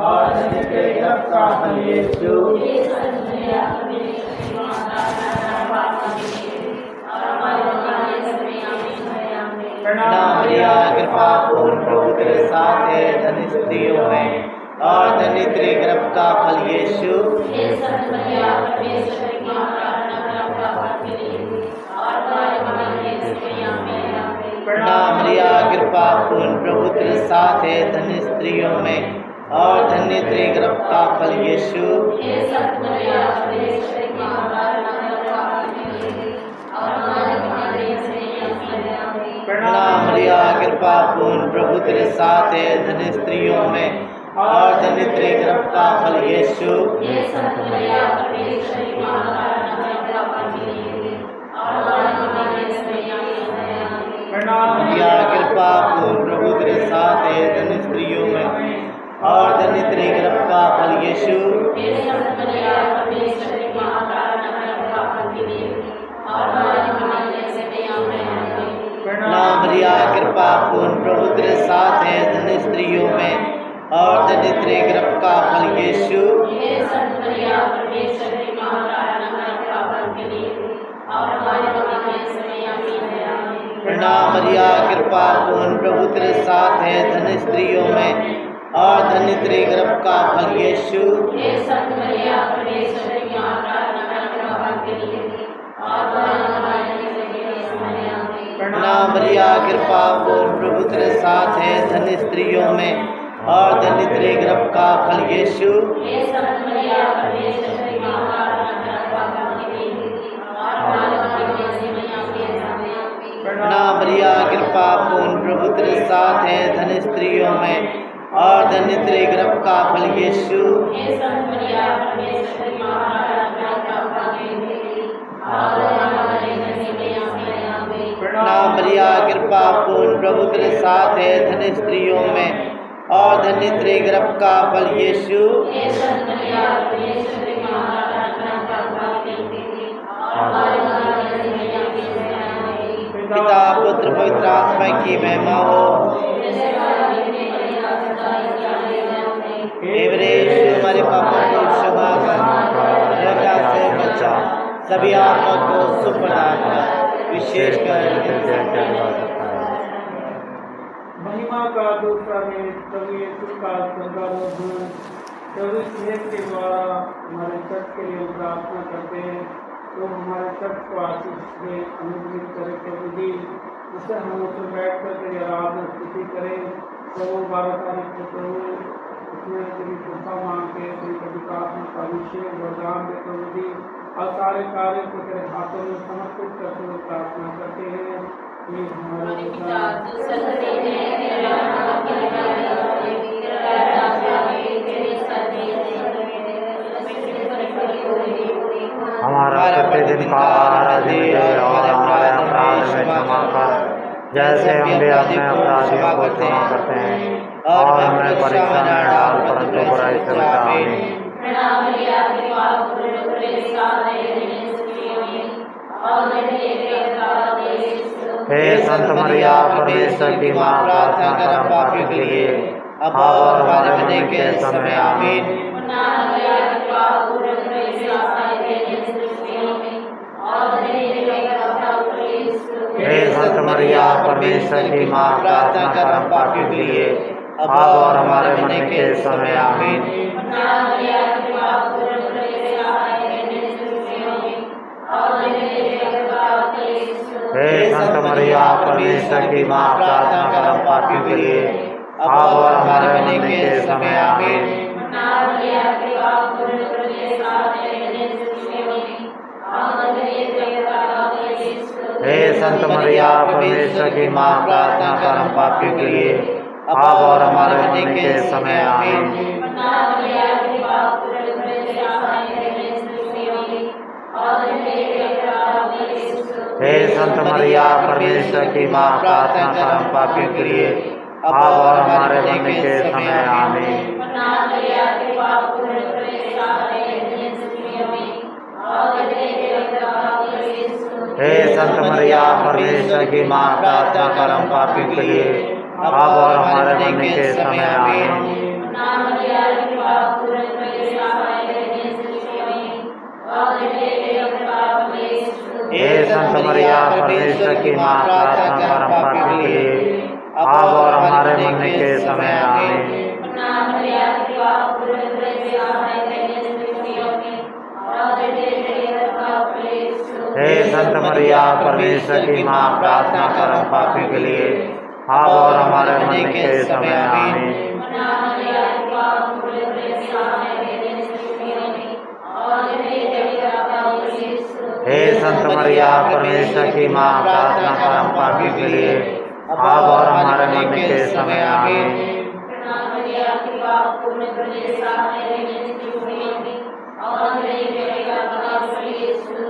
और धन्य तेरे गर्भ का फल यीशु। प्रणाम मरिया, कृपा पूर्ण प्रभु तेरे साथ है, धन्य स्त्रियों में और धन्य तेरे गर्भ का फल यीशु। प्रणाम मरिया, कृपा पूर्ण प्रभु तेरे साथ है, धन्य स्त्रियों में और धन्य तेरे गर्भ का फल यीशु। प्रणाम मरिया, कृपा पूर्ण प्रभु तेरे साथ है, धन्य स्त्रियों में और धन्य तेरे गर्भ का फल यीशु। प्रणाम मरिया, कृपा पूर्ण प्रभु तेरे साथ है, धन्य स्त्रियों में और धन्य तेरे गर्भ का फल यीशु। प्रणाम मरिया, कृपा पूर्ण प्रभु तेरे साथ है, धन्य स्त्रियों में और धन्य तेरे गर्भ का फल यीशु। प्रणाम मरिया, कृपा पूर्ण प्रभु तेरे साथ है, धन्य स्त्रियों में और धन्य तेरे गर्भ का फल यीशु। प्रणाम मरिया, कृपा पूर्ण प्रभु तेरे साथ है, धन्य स्त्रियों में और धन्य तेरे गर्भ का फल यीशु। प्रणाम मरिया, कृपा पूर्ण प्रभु तेरे साथ है, धन्य स्त्रियों में और धन्य तेरे गर्भ का फल यीशु। प्रणाम मरिया, कृपा पूर्ण प्रभु तेरे साथ है, धन्य स्त्रियों में और धन्य तेरे गर्भ का फल यीशु। पिता पुत्र पवित्र आत्मा की महिमा हो। हमारे पापों को क्षमा कर से बचा, सभी आत्मा को सुख प्रदान कर, विशेषकर महिमा का दूसरा में प्रभु यीशु का स्वर्गारोह के द्वारा हमारे चर्च के लिए प्रार्थना करते हैं। तो हमारे चर्च को आशीष दे, अनुग्रहित करे प्रभु जी, जिससे हम उसमें बैठ कर तेरी आराधना स्तुति करें। तो 12 तारीख को प्रभु उसमें तेरी कृपा मांगते हैं, तेरी पवित्र आत्मा का अभिषेक वरदान दे प्रभु जी, और सारे कार्यों को तेरे हाथों में समर्पित करते हुए प्रार्थना करते हैं। ये हमारे हमारा प्रतिदिन का आहार दे और हमारे अपराध में क्षमा कर, जैसे हम भी अपने अपराधियों को क्षमा करते हैं, और हमें परीक्षा में डाल परंतु बुराई से बचा। हे संत मरिया, परमेश्वर की माँ, प्रार्थना कर हम पापियों के लिए अब और हमारे मरने के समय। आमीन। हे संत मरिया, परमेश्वर की माँ, प्रार्थना कर हम पापियों के लिए अब और हमारे मरने के समय। आमीन। हे संत मरिया, परमेश्वर की माँ, प्रार्थना कर हम पापियों के लिए अब और हमारे मरने के समय। आमीन। हे संत मरिया, परमेश्वर की माँ, प्रार्थना कर हम पापियों के लिए अब और हमारे मरने के समय। आमीन। हे संत मरिया, परमेश्वर की माँ, प्रार्थना कर हम पापियों के लिए अब और हमारे मरने के समय। आमीन। हे संत मरिया, परमेश्वर की माँ, प्रार्थना कर हम पापियों के लिए अब और हमारे मरने के समय। आमीन। संत मरिया परमेश्वर की माँ प्रार्थना कर हम पापियों के लिए अब और हमारे मरने के समय आमीन। हे संत मरिया परमेश्वर की माँ प्रार्थना कर हम पापियों के लिए अब और हमारे मरने के समय आमीन। हे संत मरिया परमेश्वर की माँ प्रार्थना कर हम पापियों के लिए अब और हमारे मरने के समय आमीन।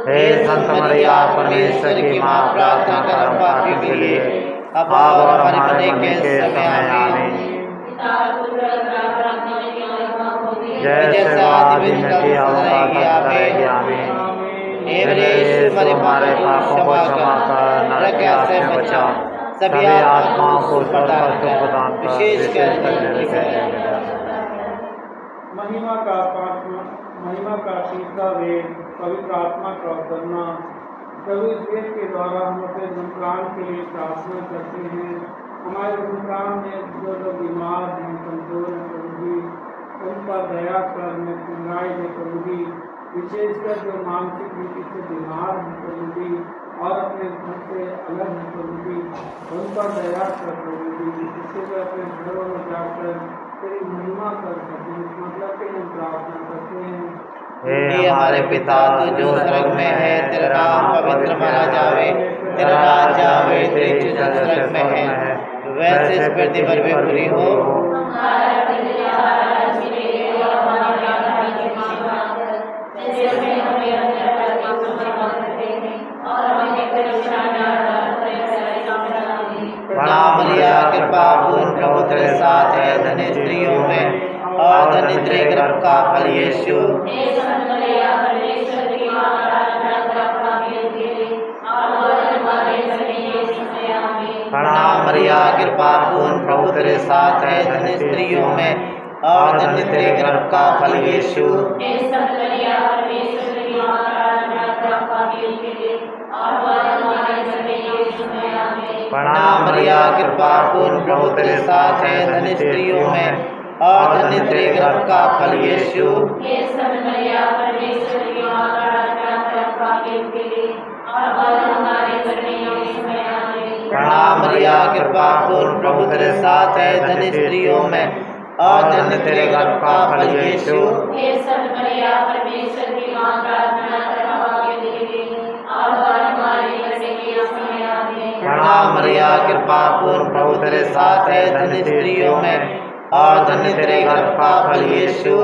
हे संत मरिया परमेश्वर की माँ प्रार्थना कर हम पापियों के लिए अब और हमारे मरने के समय आमीन। जैसे आदि में थी अवकाश रहेगी आमीन। हे यीशु हमारे पापों को क्षमा कर नरक से बचा सभी आत्माओं को स्वर्ग प्रदान कर विशेष महिमा का तीसरा वेद पवित्र आत्मा का उतरना। प्रभु इस वेद के द्वारा हम अपने धर्मप्राण के लिए प्रार्थना करते हैं। हमारे धर्मप्राण में जो लोग बीमार हैं, कमजोर हैं प्रभु जी, उन पर दया कर मृत्युंजय है प्रभु जी। विशेषकर जो मानसिक रीति से बीमार हैं प्रभु जी और अपने घर से अलग हैं प्रभु जी, उन पर दया कर प्रभु जी, जिससे वे अपने घरों में जाकर तेरी महिमा कर सकें। इस मतलब के हम प्रार्थना करते हैं। हे हमारे पिता तू जो स्वर्ग में है, तेरा नाम पवित्र माना जावे, तेरा राज्य आवे, तेरी इच्छा स्वर्ग में है वैसे इस पृथ्वी पर भी पूरी हो। प्रणाम मरिया कृपा पूर्ण प्रभु तेरे साथ है, धन्य स्त्रियों में और धन्य तेरे गर्भ का फल यीशु। प्रणाम मरिया कृपा पूर्ण प्रभु तेरे साथ है, धन्य स्त्रियों में और धन्य तेरे गर्भ का फल यीशु। प्रणाम मरिया कृपा पूर्ण प्रभु तेरे साथ है, धन्य स्त्रियों में और धन्य तेरे गर्भ का फल यीशु। प्रणाम मरिया कृपा पूर्ण प्रभु तेरे साथ है, धन्य स्त्रियों में और धन्य तेरे गर्भ का फल यीशु। प्रणाम मरिया कृपा पूर्ण प्रभु तेरे साथ है, धन्य स्त्रियों में और धन्य तेरे गर्भ का फल यीशु।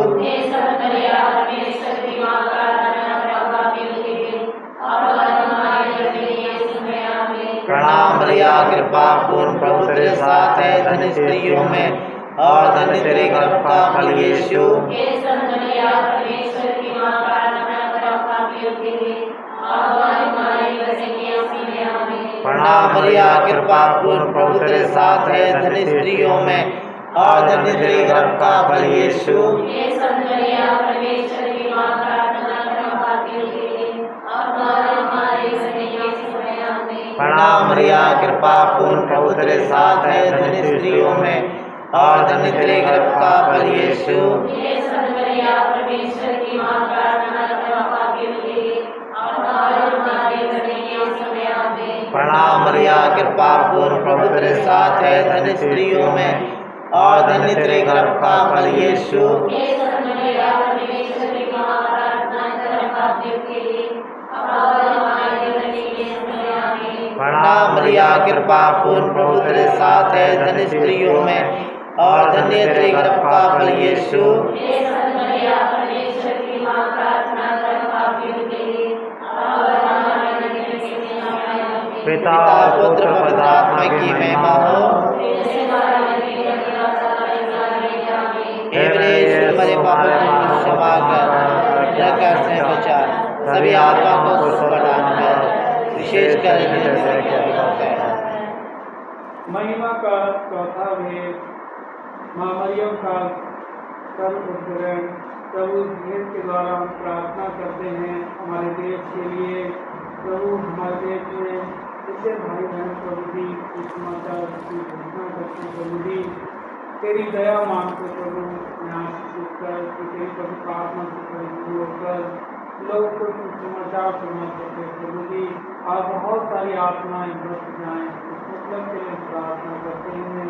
प्रणाम मरिया कृपा पूर्ण प्रभु तेरे साथ है, धन्य स्त्रियों में और धन्य तेरे गर्भ का फल यीशु। प्रणाम मरिया कृपा पूर्ण प्रभु तेरे साथ है, धन्य स्त्रियों में और धन्य तेरे गर्भ का फल यीशु। प्रणाम मरिया कृपा पूर्ण प्रभु तेरे साथ है, धन्य स्त्रियों में और धन्य तेरे गर्भ का फल यीशु। प्रणाम मरिया कृपा पूर्ण प्रभु तेरे साथ है, धन्य स्त्रियों में और धन्य तेरे गर्भ का फल यीशु। प्रणाम मरिया कृपा पूर्ण प्रभु तेरे साथ है, धन्य स्त्रियों में और धन्य तेरे गर्भ का फल यीशु। पिता पुत्र पवित्र आत्मा की महिमा हो। हे मेरे यीशु मेरे पापों को क्षमा कर नरक से बचा सभी आत्माओं को प्रदान कर विशेष कर महिमा का चौथा भेद माँ मरियम का सर्व उद्धरण। प्रभु भेद के द्वारा हम प्रार्थना करते हैं हमारे देश के लिए, प्रभु हमारे देश में इससे भाई बहन प्रभु जी इस समाचार की घोषणा करते प्रभु जी तेरी दया मांगते प्रभु यहाँ कर कि तेरी प्रभु प्रार्थना से परिपूर्ण होकर लोग को समाचार सुना सकते प्रभु जी और बहुत सारी आत्माएं बच जाएं इस मतलब के लिए प्रार्थना करते हैं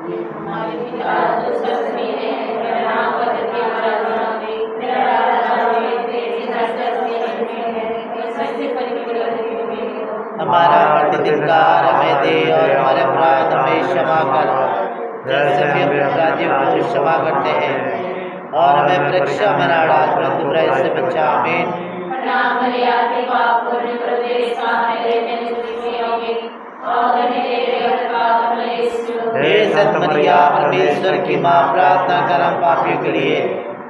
ये हमारे पिता जो स्वर्ग में है तेरा नाम पवित्र होवे तेरा राज्य आवे तेरी इच्छा स्वर्ग में है वैसे पृथ्वी पर भी हो हमारा प्रतिदिन का हमें दे और हमारे अपराध हमें क्षमा कर जैसे हम अपने अपराधियों को क्षमा करते हैं और हमें परीक्षा में न डाल परंतु बुराई से बचा आमीन। नाम मरिया के पाप पूर्ण प्रदेश सामने लेने सुखी होगी और तेरे का परमेश्वर हे संत मरिया परमेश्वर की माँ प्रार्थना कर हम पापियों के लिए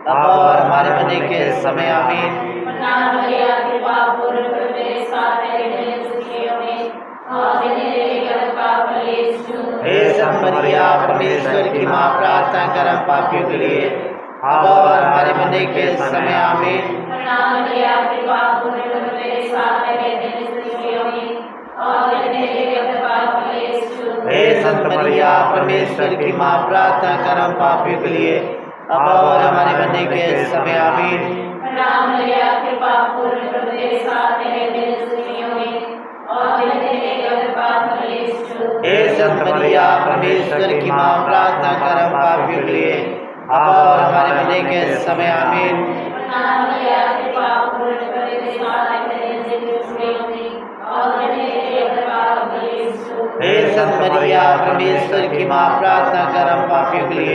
अब और हमारे मरने के समय आमीन। नाम मरिया के पाप पूर्ण प्रदेश सामने लेने सुखी होगी और तेरे का परमेश्वर हे संत मरिया परमेश्वर की माँ प्रार्थना कर हम पापियों के लिए अब और हमारे मरने के समय आमीन। नाम मरिया के पाप पूर्ण प्रदेश सामने लेने सुखी होगी और तेरे का परमेश्वर हे संत मरिया परमेश्वर की माँ प्रार्थना कर हम पापियों के लिए अब और हमारे मरने के समय आमीन। नाम मरिया के पाप पूर्ण प्रदेश सामने लेने सुखी होगी और तेरे का परमेश्वर हे संत मरिया परमेश्वर की माँ प्रार्थना कर हम पापियों के लिए अब और हमारे मरने के समय आमीन। नाम मरिया के पाप पूर्ण प्रदेश सामने लेने सुखी होगी और तेरे का परमेश्वर हे संत मरिया परमेश्वर की माँ प्रार्थना कर हम पापियों के लिए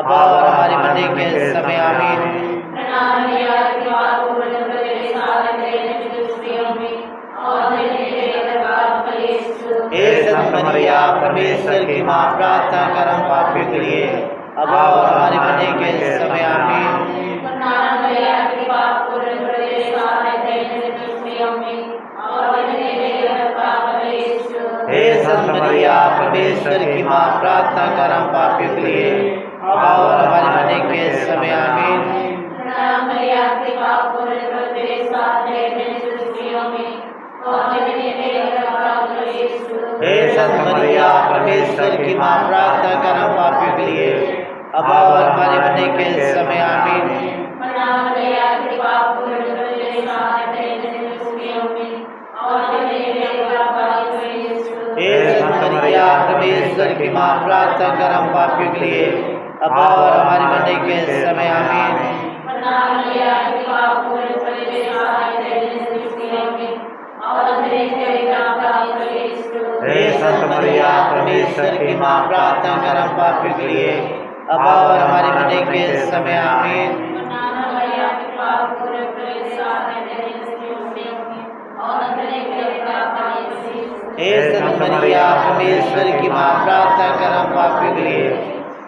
अब और हमारे मरने के समय आमीन। नाम मरिया के पाप पूर्ण प्रदेश सामने लेने सुखी होगी और तेरे का परमेश्वर हे संत मरिया परमेश्वर की माँ प्रार्थना कर हम पापियों के लिए अब और हमारे मरने के समय आमीन। नाम मरिया के पाप पूर्ण प्रदेश सामने लेने सुखी होगी और तेरे का परमेश्वर हे संत मरिया परमेश्वर की माँ प्रार्थना कर हम पापियों के लिए अब और हमारे मरने के समय आमीन। नाम मरिया के पाप पूर्ण प्रदेश सामने लेने सुखी होगी और तेरे का परमेश्वर हे संत मरिया परमेश्वर की माँ प्रार्थना कर हम पापियों के लिए अब और हमारे मरने के समय आमीन। नाम मरिया के पाप पूर्ण प्रदेश सामने लेने सुखी होगी और तेरे का परमेश्वर हे संत मरिया परमेश्वर की माँ प्रार्थना कर हम पापियों के लिए अब और हमारे मरने के समय आमीन। नाम मरिया के पाप पूर्ण प्रदेश सामने लेने सुखी होगी और तेरे का परमेश्वर हे संत मरिया परमेश्वर की माँ प्रार्थना कर हम पापियों के लिए अब और हमारे मरने के समय आमीन। नाम मरिया के पाप पूर्ण प्रदेश सामने लेने सुखी होगी और तेरे का परमेश्वर हे संत मरिया परमेश्वर की माँ प्रार्थना कर हम पापियों के लिए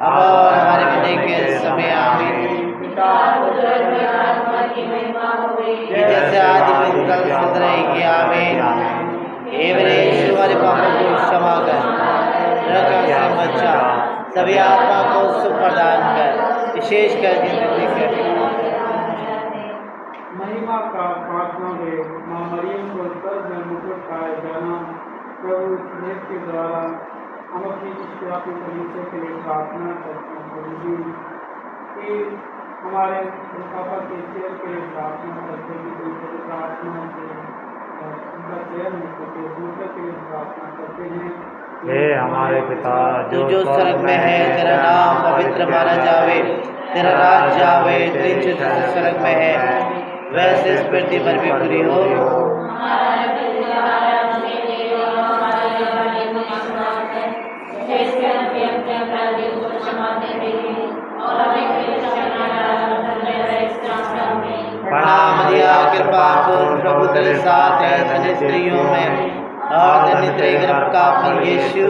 अब और हमारे मरने के समय आमीन। जैसे आदि में कल सद रहेगी आमीन। हे मेरे यीशु हमारे पापों को क्षमा कर नरक से बचा सभी आत्मा को सुख प्रदान कर विशेष कर जिंदगी कर। महिमा का पांचवा वेद माँ मरियम को स्वर्ग में मुकुट पाया जाना प्रभु इस भेद के द्वारा हम अपनी विश्वासी कलीसिया के लिए प्रार्थना करते हैं प्रभु जी कि हमारे संस्थापक के चेयर के लिए प्रार्थना करते हैं कि कोई प्रार्थना से उनका चयन हो सके दूसरे के लिए प्रार्थना करते हैं। हे हमारे पिता जो स्वर्ग में है तेरा नाम पवित्र माना जावे तेरा राज्य आवे तेरी इच्छा स्वर्ग में है वैसे इस पृथ्वी पर भी पूरी हो। प्रणाम मरिया कृपा पूर्ण प्रभु तेरे साथ है धन्य स्त्रियों में और धन्य तेरे गर्भ का फल यीशु।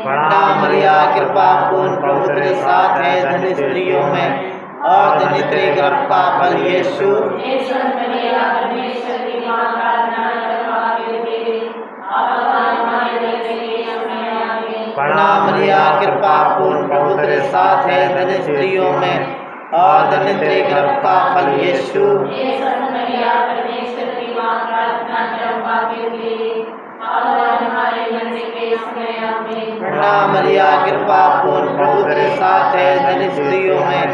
प्रणाम मरिया कृपा पूर्ण प्रभु तेरे साथ है धन्य स्त्रियों में और धन्य तेरे गर्भ का फल यीशु। प्रणाम मरिया कृपा पूर्ण प्रभु तेरे साथ है, धन्य स्त्रियों में और धन्य तेरे गर्भ का फल यीशु। हे संत मरिया परमेश्वर की मां, प्रार्थना कर हम पापियों के लिए और हमारे मरने के समय आमीन। प्रणाम मरिया कृपा पूर्ण प्रभु तेरे साथ है, धन्य स्त्रियों में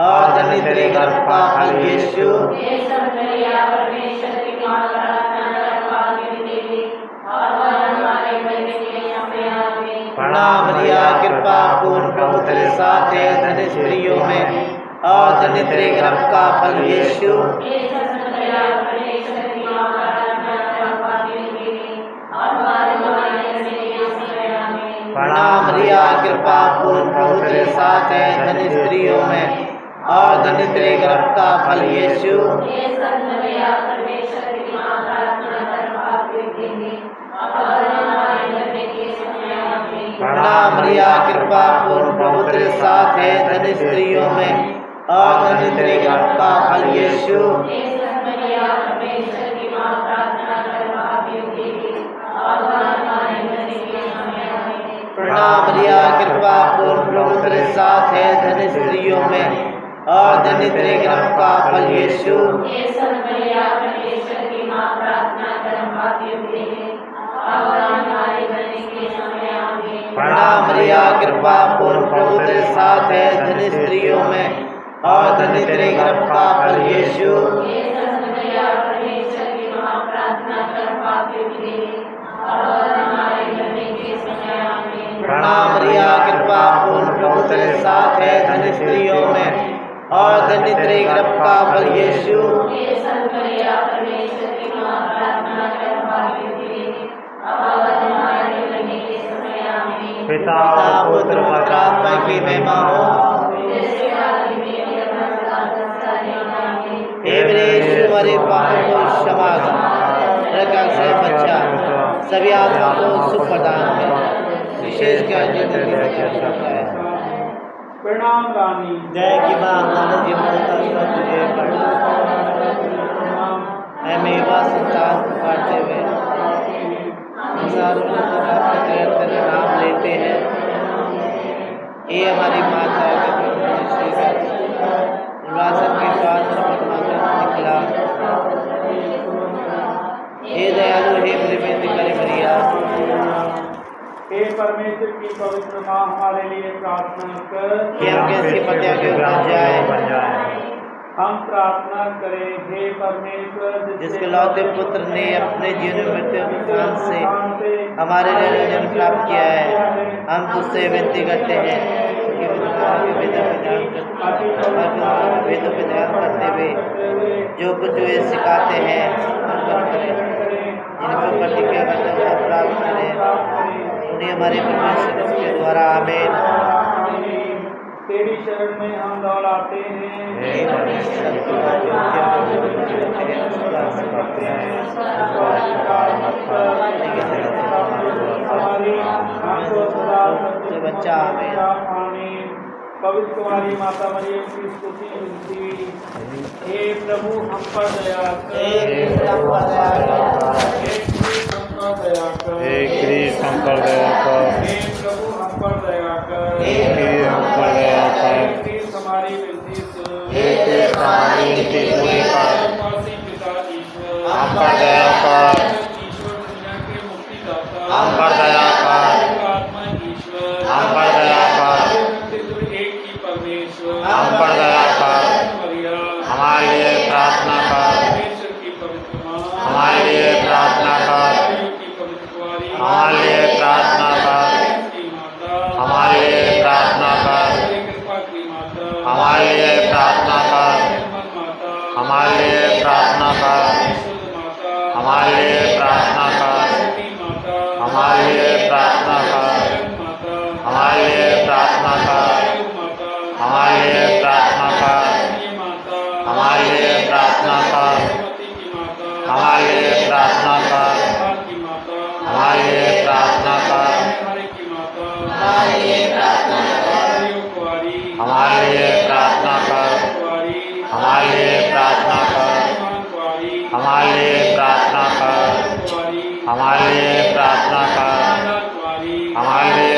और धन्य तेरे गर्भ का फल यीशु। हे संत मरिया परमेश्वर की मां, प्रार्थना कर हम पापियों के लिए और हमारे मरने के समय आमीन। प्रणाम मरिया कृपा पूर्ण प्रभु तेरे साथ है, धन्य स्त्रियों में और धन्य तेरे गर्भ का फल यीशु। हे संत मरिया परमेश्वर की मां, प्रार्थना कर हम पापियों के लिए और हमारे मरने के समय आमीन। प्रणाम मरिया कृपा पूर्ण प्रभु तेरे साथ है, धन्य स्त्रियों में और धन्य तेरे गर्भ का फल यीशु। हे संत मरिया परमेश्वर की मां, प्रार्थना कर हम पापियों के लिए और हमारे मरने के समय आमीन। प्रणाम मरिया कृपा पूर्ण प्रभु तेरे साथ है, धन्य स्त्रियों में और धन्य तेरे गर्भ का फल यीशु। हे संत मरिया परमेश्वर की मां, प्रार्थना कर हम पापियों के लिए और हमारे मरने के समय आमीन। प्रणाम मरिया कृपा पूर्ण प्रभु तेरे साथ है, धन्य स्त्रियों में और धन्य तेरे गर्भ का फल यीशु। हे संत मरिया परमेश्वर की मां, प्रार्थना कर हम पापियों के लिए और हमारे मरने के समय आमीन। प्रणाम मरिया कृपा पूर्ण प्रभु तेरे साथ है, धन्य स्त्रियों में और धन्य तेरे गर्भ का फल यीशु। हे संत मरिया परमेश्वर की मां, प्रार्थना कर हम पापियों के लिए और हमारे मरने के समय आमीन। प्रणाम मरिया कृपा पूर्ण प्रभु तेरे साथ है, धन्य स्त्रियों में और धन्य तेरे गर्भ का फल यीशु। हे संत मरिया परमेश्वर की मां, प्रार्थना कर हम पापियों के लिए और हमारे मरने के समय आमीन। पिता पुत्र पवित्र आत्मा की महिमा हो। जैसे आदि में अपना आमीन। हे मेरे यीशु, हमारे पापों को क्षमा कर, नरक से बचा, सभी आत्मा को सुख प्रदान कर, विशेषकर जिंदगी है। प्रणाम रानी। जय की मां मानव जीवन का सब तुझे मैं मेवा संतान पुकारते हुए संसारों में तेरा नाम लेते हैं। ये हमारी माता निर्वासन के बाद निकला। हे दयालु, हे प्रेमित करे मरिया, हे परमेश्वर की पवित्र माँ, हमारे लिए प्रार्थना कर कि हम कैसी पत्या के बन जाए। हम प्रार्थना करें, हे परमेश्वर जिसके लौते पुत्र ने अपने जीवन मृत्यु उत्थान से हमारे लिए जन्म प्राप्त किया है, हम तुझसे विनती करते हैं कि वेदों पे ध्यान करते हुए जो कुछ वे सिखाते हैं जिनको प्रतिज्ञा करते हैं वो प्राप्त करें, उन्हें हमारे परमेश्वर के द्वारा आमीन। तेरी शरण में हम दौड़ाते हैं, हे परमेश्वर की बच्चा आमीन। पवित्र कुमारी माता मरियम की स्तुति मिलती। हे प्रभु हम पर दया कर, हे प्रभु हम पर दया कर, हे क्रीस्त हम पर दया कर, हे क्रीस्त हम पर दया कर, हे प्रभु हम पर दया कर, हे क्रीस्त हम पर दया कर, हे क्रीस्त हमारी विनती सुन, हे क्रीस्त हमारी विनती पूरी कर, मसीह पिता ईश्वर हम पर दया कर, ईश्वर दुनिया के मुक्तिदाता हम पर दया कर, आत्मा ईश्वर हम पर दया कर, एक ही परमेश्वर हम पर दया कर, मरिया हमारे लिए प्रार्थना कर, परमेश्वर की पवित्र माँ हमारे लिए प्रार्थना कर, की पवित्र कुमारी हमारे लिए प्रार्थना कर, की माता हमारे लिए प्रार्थना कर, कृपा की माता हमारे लिए प्रार्थना कर, माता हमारे लिए प्रार्थना कर, माता हमारे लिए प्रार्थना कर, माता हमारे लिए प्रार्थना कर, माता हमारे लिए प्रार्थना कर, माता हमारे लिए प्रार्थना कर, माता हमारे लिए प्रार्थना कर, की माता हमारे लिए प्रार्थना कर, की माता हमारे लिए प्रार्थना कर, हरे की माता हमारे लिए प्रार्थना कर। कुमारी हमारे लिए प्रार्थना कर, कुमारी हमारे लिए प्रार्थना कर, कुमारी हमारे लिए प्रार्थना कर, कुमारी हमारे लिए प्रार्थना कर, कुमारी हमारे लिए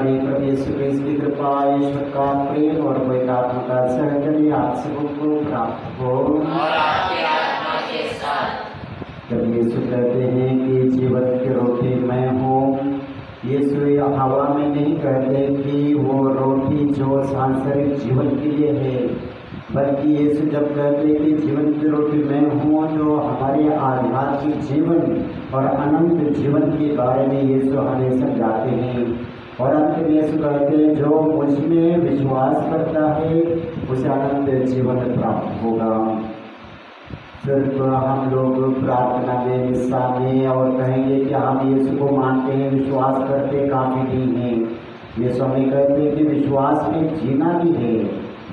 हमारे प्रभु यीशु क्रिस्त की कृपा, ईश्वर का प्रेम और पवित्र आत्मा का सहचर्य आप सबको प्राप्त हो। और आपकी आत्मा के साथ। जब यीशु कहते हैं कि जीवन की रोटी मैं हूँ, यीशु हवा में नहीं कहते कि वो रोटी जो सांसारिक जीवन के लिए है, बल्कि यीशु जब कहते हैं कि जीवन की रोटी मैं हूँ, जो हमारे आध्यात्मिक जीवन और अनंत जीवन के बारे में यीशु हमें समझाते हैं। और अंत में यीशु कहते हैं जो मुझ में विश्वास करता है उसे अनंत जीवन प्राप्त होगा। सिर्फ हम लोग प्रार्थना में हिस्सा में और कहेंगे कि हम यीशु को मानते हैं, विश्वास करते काफ़ी नहीं है। यीशु हमें कहते हैं कि विश्वास में जीना भी है,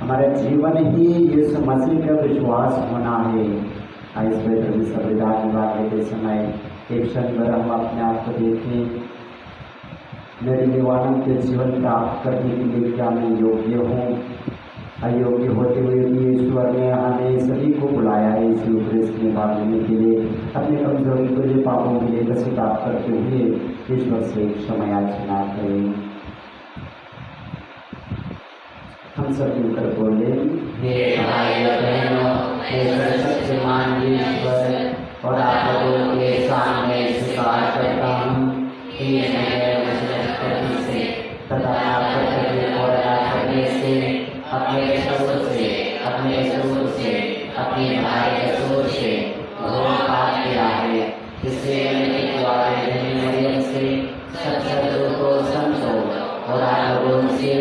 हमारा जीवन ही यीशु मसीह का विश्वास होना है। इस पवित्र संविधान निभाने के समय एक क्षण भर हम अपने आप को देखें, मेरे जीवन के जीवन प्राप्त करने के लिए क्या मैं योग्य हूँ? अयोग्य होते हुए भी ईश्वर ने हमें सभी को बुलाया है इसी उपदेश में भाग लेने के लिए। अपने कमजोरी को जो पापों के लिए स्वीकार करते हुए ईश्वर से क्षमा याचना करें। हम सब मिलकर बोले, हे भाई बहनों, हे सर्वशक्तिमान ईश्वर, और आप लोगों के सामने स्वीकार करता हूँ कि मैं वचन से तथा कर्तव्य और करने से, अपने कसूर से, अपने भाई कसूर से बहुत पाप किया है। इसलिए मैंने द्वारे मरियम से सत्संग को समझो और आप लोगों से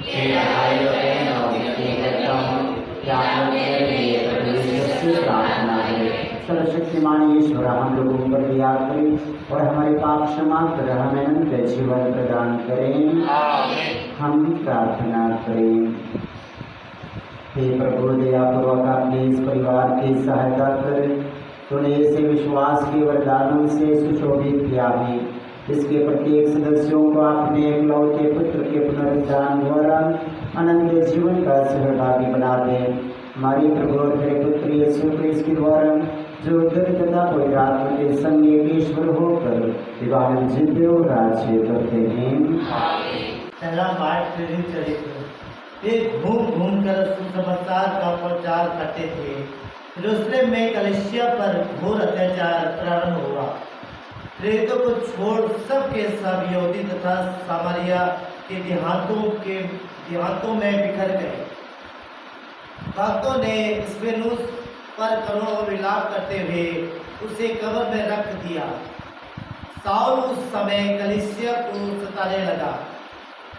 हे भाई बहनों विनती करता हूँ कि आप लोग मेरे लिए प्रभु यीशु से प्रार्थना करें। सर्वशक्तिमान ईश्वर हम लोगों पर दया करें और हमारे पाप क्षमा कर हमें अनंत जीवन प्रदान करें। हम प्रार्थना करें। हे प्रभु, दयापूर्वक अपने इस परिवार की सहायता कर तूने इसे विश्वास के वरदानों से सुशोभित किया है। इसके प्रत्येक सदस्यों को अपने एकलौते पुत्र के पुनरुत्थान द्वारा अनंत जीवन का सहभागी बना दे। हमारे प्रभु और तेरे पुत्र यीशु क्रिस्त के द्वारा जो उद्धर तथा पवित्र आत्मा के संग एक ईश्वर होकर विवाह जिंदे और राज्य करते हैं। पहला पाठ प्रेरित चरित्र। वे घूम घूम कर सुसमाचार का प्रचार करते थे। यरूशलेम में कलीसिया पर घोर अत्याचार प्रारंभ हुआ। प्रेरितों को छोड़ सब के सब यहूदी तथा सामरिया के देहातों में बिखर गए। भक्तों ने स्पेनुस पर करोड़ों विलाप करते हुए उसे कब्र में रख दिया। साउल उस समय कलीसिया को सताने लगा।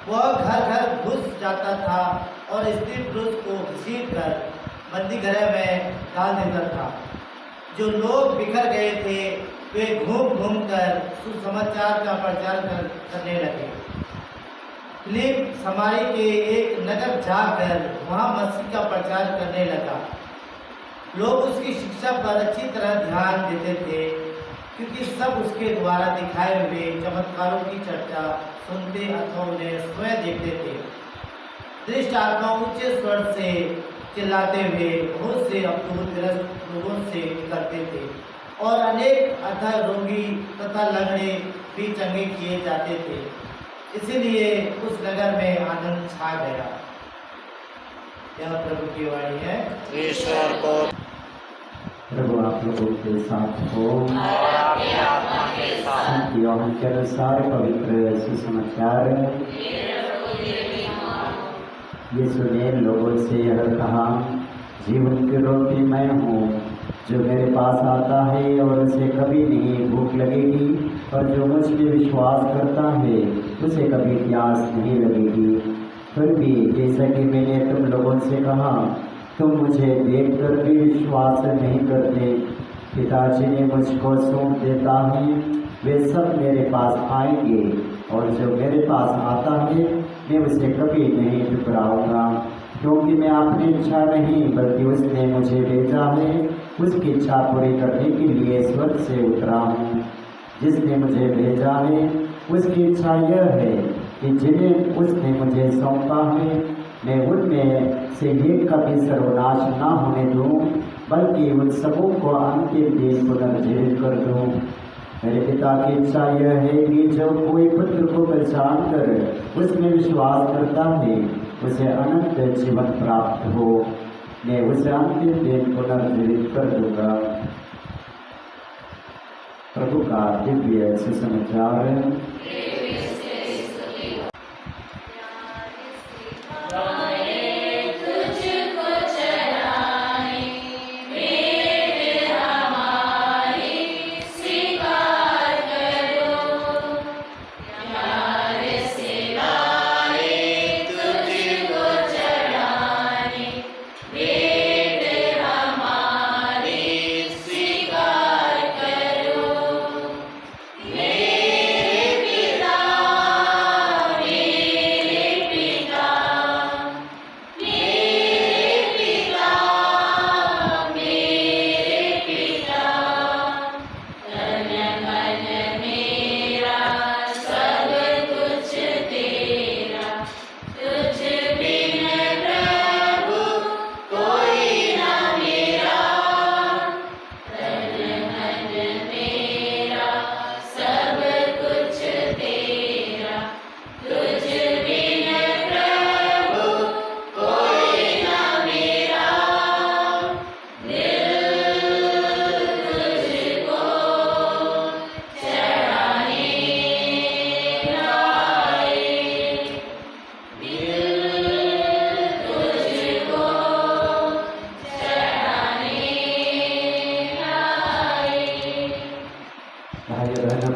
वह घर घर घुस जाता था और स्त्री पुरुष को घसीट कर बंदी गृह में डाल देता था। जो लोग बिखर गए थे वे घूम घूम कर सुसमाचार का प्रचार करने लगे। फिलिप समारी के एक नगर जाकर वहाँ मसीह का प्रचार करने लगा। लोग उसकी शिक्षा पर अच्छी तरह ध्यान देते थे, क्योंकि सब उसके द्वारा दिखाए हुए चमत्कारों की चर्चा सुनते अथवा उन्हें स्वयं देखते थे। दृष्ट आत्मा ऊंचे स्वर से चिल्लाते हुए बहुत से अपूर्वग्रस्त लोगों से निकलते थे और अनेक अधर रोगी तथा लंगड़े भी चंगे किए जाते थे। इसीलिए उस नगर में आनंद छा गया। यह प्रभु की वाणी है। ईश्वर को प्रभु आप लोगों के साथ हो और आपके आत्मा के साथ। यूहन्ना के अनुसार पवित्र सुसमाचार। यीशु ने लोगों से यह कहा, जीवन की रोटी मैं हूँ। जो मेरे पास आता है और उसे कभी नहीं भूख लगेगी, और जो मुझ में विश्वास करता है उसे कभी प्यास नहीं लगेगी। फिर भी जैसा कि मैंने तुम लोगों से कहा, तुम मुझे देखकर भी विश्वास नहीं करते। पिताजी ने मुझको सौंप देता है, वे सब मेरे पास आएंगे, और जो मेरे पास आता है मैं उसे कभी नहीं ठुकराऊंगा, क्योंकि मैं अपनी इच्छा नहीं बल्कि उसने मुझे भेजा है उसकी इच्छा पूरी करने के लिए स्वर्ग से उतरा हूँ। जिसने मुझे भेजा है उसकी इच्छा यह है कि जिन्हें उसने मुझे सौंपा है मैं उनमें से एक का भी सर्वनाश न होने दूँ, बल्कि उन सबों को अंतिम दिन पुनर्जीवित कर दूँ। मेरे पिता की इच्छा यह है कि जो कोई पुत्र को पहचान कर उसमें विश्वास करता है उसे अनंत जीवन प्राप्त हो। मैं उसे अंतिम दिन पुनर्जीवित कर दूंगा। प्रभु का दिव्य सुसमाचार।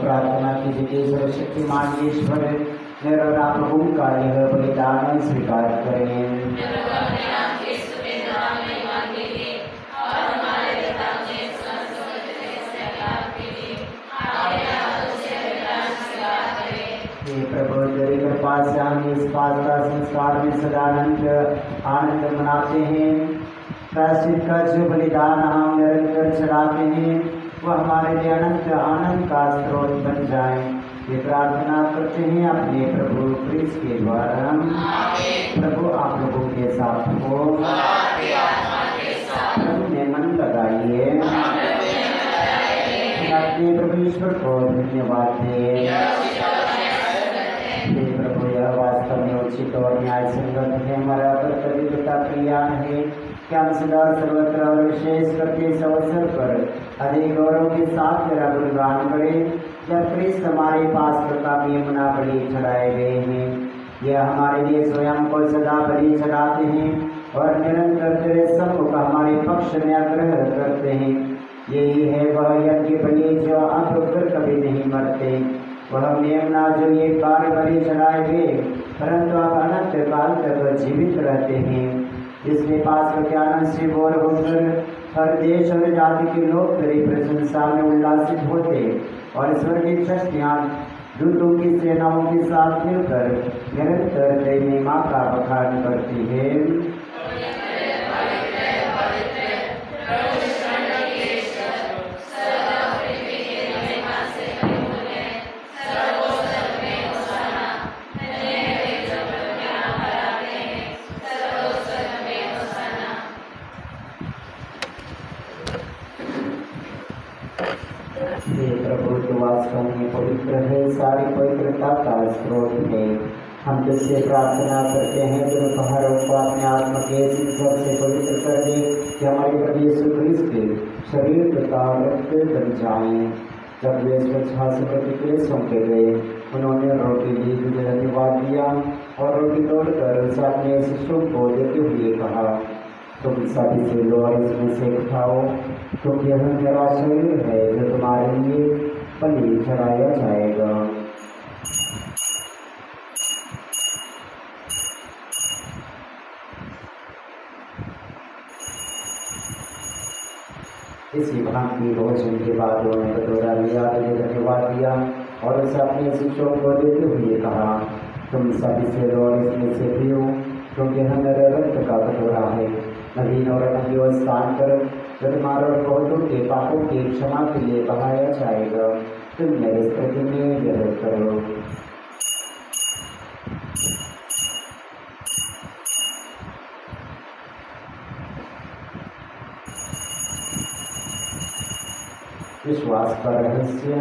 प्रार्थना कीजिए सर्वशक्तिमान ईश्वर मेरा प्रभु का यह बलिदान स्वीकार करें। हे प्रभु तेरी कृपा से हम इस बात का संस्कार में सदानंद आनंद मनाते हैं। प्रायश्चित का जो बलिदान हम निरंतर चढ़ाते हैं वह हमारे लिए अनंत आनंद का स्रोत बन जाए। ये प्रार्थना करते हैं अपने प्रभु क्रिस्त के द्वारा। प्रभु आप लोगों के साथ हो। प्रभु में मन लगाइए। अपने प्रभु ईश्वर को धन्यवाद दें। हे प्रभु यह वास्तव में उचित और न्याय संगत है। हमारा कर्तव्य का कल्याण है कि हम सदा सर्वत्र और विशेष करके इस अवसर पर अधिक गौरव के साथ तेरा गुणगान करें जब क्रिस्त हमारे पास प्रतापी यमुना बलि चढ़ाए गए हैं। यह हमारे लिए स्वयं को सदा बलि चढ़ाते हैं और निरंतर तेरे सम्मुख हमारे पक्ष में आग्रह करते हैं। यही है वह यज्ञ बलि जो अब फिर कभी नहीं मरते, वह मेमना जो ये बार बलि चढ़ाए गए परंतु आप अनंत काल तक जीवित रहते हैं। जिसके पास के आनंद से बोर होकर हर देश और जाति के लोग तेरी प्रशंसा में उल्लासित होते और स्वर्गीय शक्तियाँ दूतों की सेनाओं के साथ मिलकर निरंतर तेरी महिमा का बखान करती है। प्रभु तो वास्तव में पवित्र है, सारी पवित्रता का स्रोत है। हम तुझसे प्रार्थना करते हैं जो पहाड़ों को अपने आत्मा के शिक्षक से पवित्र कर दे कि हमारे प्रभु यीशु क्रिस्त शरीर तथा रक्त बन जाएं। जब वे स्वच्छता से प्रतिक्रिया सौंपे गए उन्होंने रोटी ली, तुझे धन्यवाद दिया और रोटी तोड़कर उसे अपने शिष्यों को देते हुए कहा, तुम सभी से लो और इसमें से खाओ, क्योंकि यह मेरा शरीर है जो तुम्हारे लिए बलि चढ़ाया जाएगा। इसी भांति भोजन के बाद उन्होंने कटोरा लिया, तुझे धन्यवाद दिया और उसे अपने शिष्यों को देते हुए कहा, तुम सभी से लो और इसमें से पियो, क्योंकि यह मेरे रक्त का कटोरा है, नवीन और अनंत स्थान पर जो तुम्हारे और बहुतों के पापों की क्षमा के लिए बहाया जाएगा। तुम मेरे स्तुति में यह करो। विश्वास का रहस्य।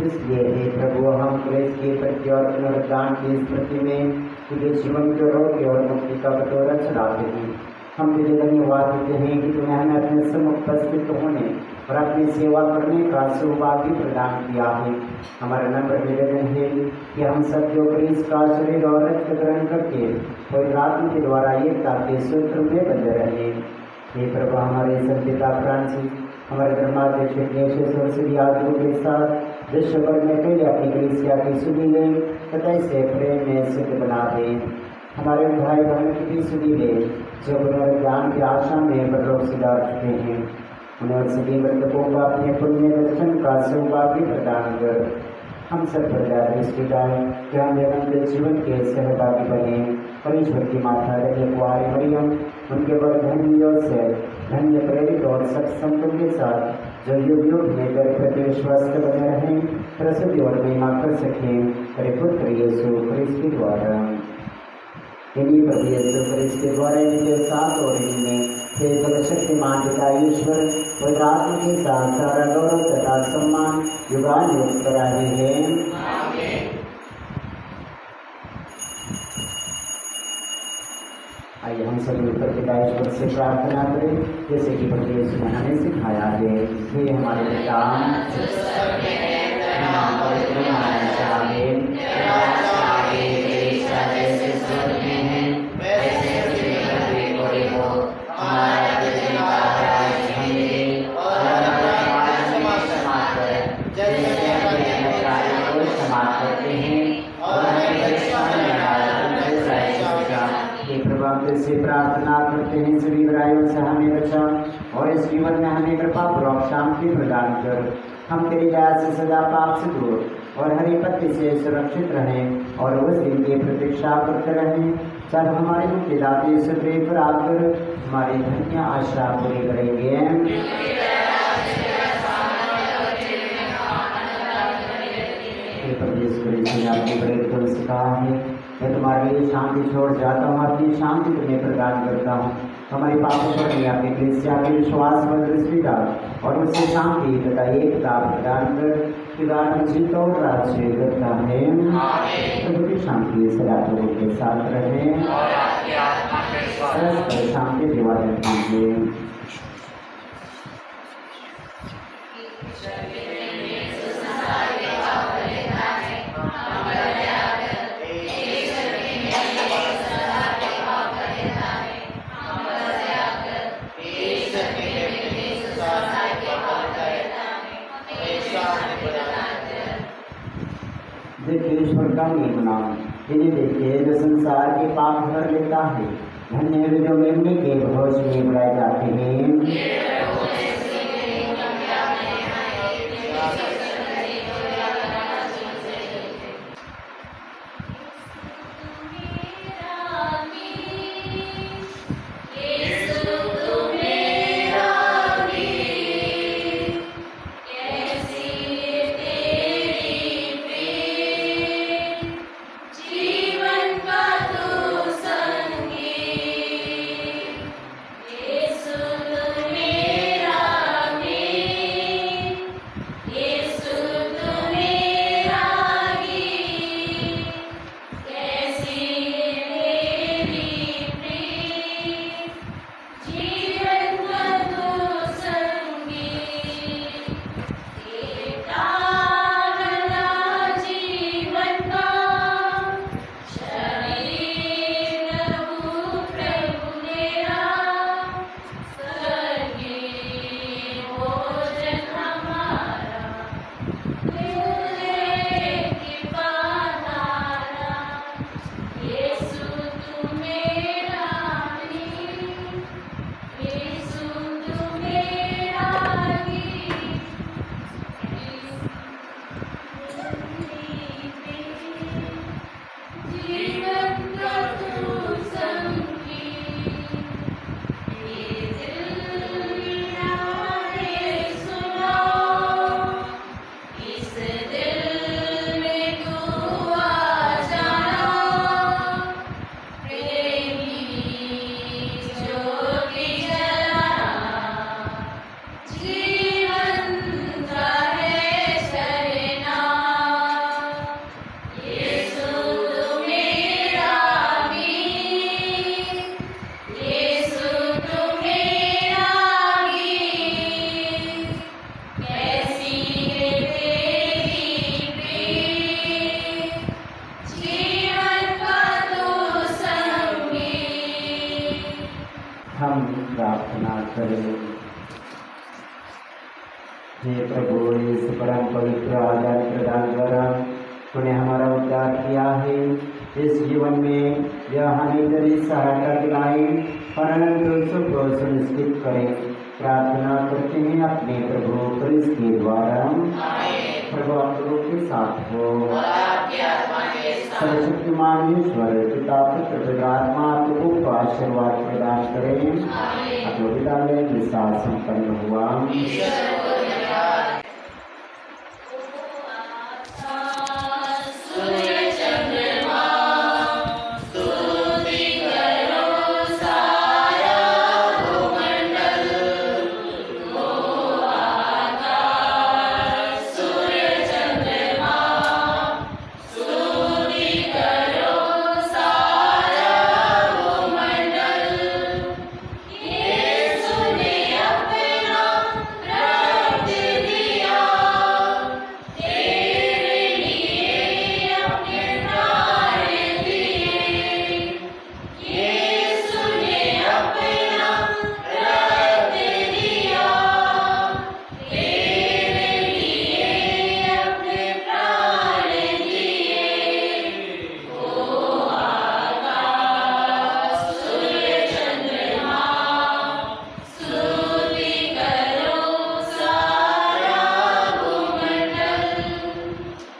इसलिए हे प्रभु, हम क्लेश के प्रति और पुनरुद्धान की स्मृति में तुझे जीवन के रोग और मुक्ति का बटोरा चढ़ाते हैं। हम तुझे धन्यवाद देते हैं कि तूने हमें अपने सम्मुख उपस्थित होने और अपनी सेवा करने का सौभाग्य प्रदान किया है। हमारा नम्र निवेदन है कि हम सब जो क्रिस्त का शरीर और रक्त ग्रहण करके पवित्र आत्मा के द्वारा एकता के सूत्र में बंधे रहे। हे प्रभु, हमारे संपिता फ्रांसिस, हमारे धर्माध्यक्ष इग्नातियस सिरियाको के साथ विश्व भर में कई अपनी कलीसिया की सुधी ले तथा इसे प्रेम में सिद्ध बना दे। हमारे भाई बहन की भी सुधी ले जो पुनरुद्धान की आशा में परलोक सिधार चुके हैं। उन्हें सभी मृतकों का अपने पुण्य दर्शन का सौभाग्य प्रदान कर हम सब पर दृष्टि डालें कि हम अनंत जीवन के सहभागी बने। परमेश्वर की माता कुमारी मरियम, उनके बड़ धन्य योसेफ, धन्य प्रेरित और सत्संतों के साथ जो युग युग में प्रति विश्वास बने रहें, प्रसिद्धि और महिमा कर सकें। परिपुत्र यीशु क्रिस्त के द्वारा इन्हीं प्रभु यीशु क्रिस्त के द्वारा इनके साथ और इनमें हे सर्वशक्तिमान पिता ईश्वर पवित्र आत्मा के साथ सारा गौरव तथा सम्मान युगानुयुग कराहे हैं। आइए हम सभी मिलकर पिता ईश्वर से प्रार्थना करें जैसे कि प्रभु यीशु ने हमें सिखाया है। हे हमारे पिता, नाम पवित्र होना चाहिए, जैसे स्वर्ग में है वैसे पृथ्वी पर भी बड़े हो। हमारा प्रतिदिन का आहार हमें दे और हमारे अपराध हमें क्षमा कर, जैसे हम अपने अपराधियों को क्षमा करते हैं, और हमें परीक्षा में न डाल, परंतु बुराई से बचा। हे प्रभु, हम तुझसे प्रार्थना करते हैं सभी बुराइयों से हमें बचा और इस जीवन में हमें कृपा पूर्वक शांति प्रदान कर। हम तेरी दया से सदा पाप से दूर और हर विपत्ति से सुरक्षित रहें और उस दिन की प्रतीक्षा करते रहें जब हमारे मुक्तिदाता यीशु पर आकर हमारी धन्य आशा पूरी करेंगे। आपने बड़े तुम सिखा है, मैं तुम्हारे लिए शांति छोड़ जाता हूँ, अपनी शांति तुम्हें प्रदान करता हूँ। हमारे पापों पर नहीं, अपने कलीसिया के विश्वास पर दृष्टि डाल और उससे शांति तथा एकता प्रदान कर। पिता जीत और राज्य करता है, प्रभु की शांति सदा लोगों के साथ रहे और शांति दिवाली कीजिए। देखिए ईश्वर का निर्माण, इन्हें देखिए जो संसार के पाप भर लेता है। धन्य है जो मेमने के भरोस में बुलाए जाते हैं। Yesu, हे प्रभु, इस परम पवित्र आदान प्रदान द्वारा तूने हमारा उद्धार किया है। इस जीवन में यह हमें तेरी सहायता दिलाई, परंतु सबको सुनिश्चित करें। प्रार्थना करते हैं अपने प्रभु क्रिस्त के द्वारा। प्रभु आप लोगों के साथ हो। सर्वशक्तिमान ईश्वर पिता पुत्र पवित्र आत्मा आप लोगों को आशीर्वाद प्रदान करें। आप लोग विद्यालय में संपन्न हुआ।